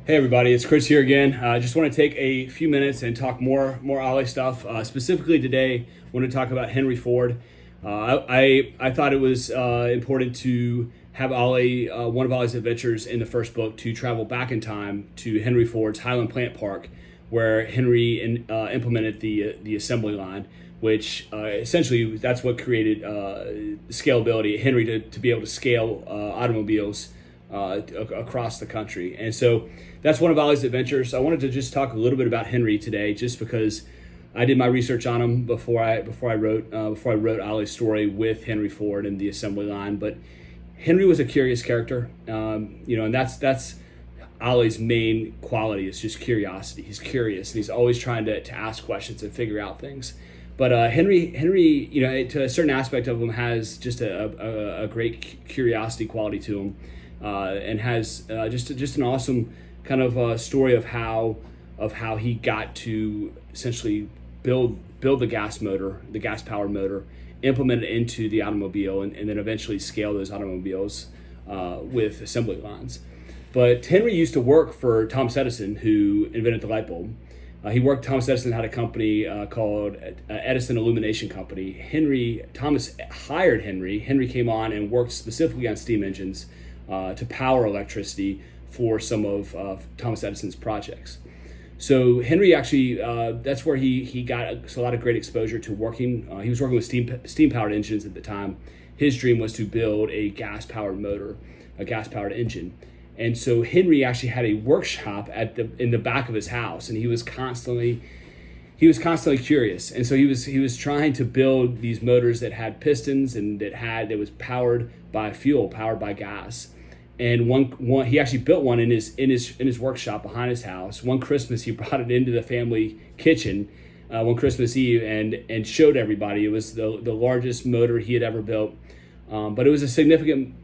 Hey everybody, it's Chris here again. I just want to take a few minutes and talk more Ollie stuff. Specifically today, I want to talk about Henry Ford. I thought it was important to have Ollie, one of Ollie's adventures in the first book, to travel back in time to Henry Ford's Highland Plant Park, where Henry implemented the assembly line, which essentially that's what created scalability at Henry to be able to scale automobiles across the country. And so that's one of Ollie's adventures. I wanted to just talk a little bit about Henry today, just because I did my research on him before I wrote Ollie's story with Henry Ford and the assembly line. But Henry was a curious character, and that's Ollie's main quality, is just curiosity. He's curious, and he's always trying to ask questions and figure out things. But Henry, to a certain aspect of him, has just a great curiosity quality to him, and has just an awesome kind of story of how he got to essentially build the gas powered motor, implement it into the automobile, and then eventually scale those automobiles with assembly lines. But Henry used to work for Thomas Edison, who invented the light bulb. Thomas Edison had a company called Edison Illumination Company. Thomas hired Henry. Henry came on and worked specifically on steam engines to power electricity for some of Thomas Edison's projects. So Henry actually, that's where he got a lot of great exposure to working. He was working with steam-powered engines at the time. His dream was to build a gas-powered motor, a gas-powered engine. And so Henry actually had a workshop in the back of his house, and he was constantly curious. And so he was trying to build these motors that had pistons and that was powered by fuel, powered by gas. And one he actually built one in his workshop behind his house. One Christmas he brought it into the family kitchen one Christmas Eve and showed everybody. It was the largest motor he had ever built. But it was a significant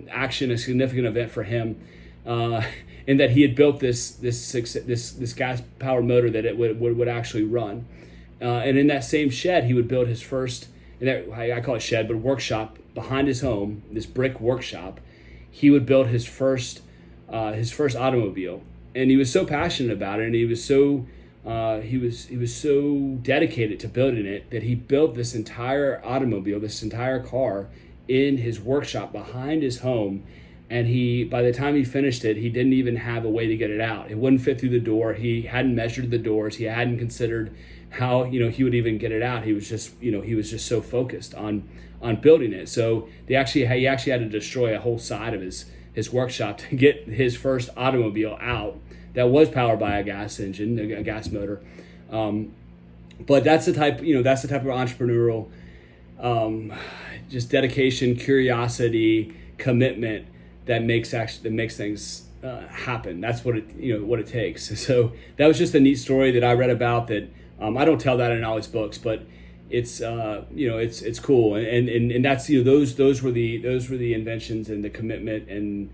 action, a significant event for him, in that he had built this gas powered motor that it would actually run. And in that same shed, he would build his first, I call it shed, but workshop behind his home, this brick workshop. He would build his first automobile, and he was so passionate about it, and he was so dedicated to building it, that he built this entire automobile, this entire car, in his workshop behind his home. And by the time he finished it, he didn't even have a way to get it out. It wouldn't fit through the door. He hadn't measured the doors. He hadn't considered how he would even get it out. He was just so focused on building it. So he actually had to destroy a whole side of his workshop to get his first automobile out that was powered by a gas engine, a gas motor. But that's the type of entrepreneurial, just dedication, curiosity, commitment that makes things happen. That's what it takes. So that was just a neat story that I read about. That I don't tell that in all his books, but it's it's cool. And that's those were the inventions and the commitment and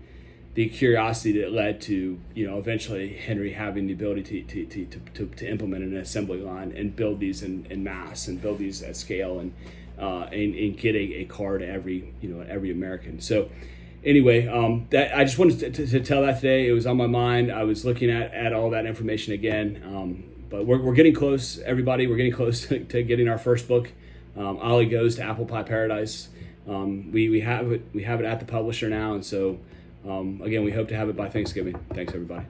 the curiosity that led to eventually Henry having the ability to implement an assembly line and build these in mass and build these at scale and get a car to every American. So anyway, that I just wanted to tell that today. It was on my mind. I was looking at all that information again. But we're getting close, everybody. We're getting close to getting our first book. Ollie Goes to Apple Pie Paradise. We have it at the publisher now, and so again, we hope to have it by Thanksgiving. Thanks, everybody.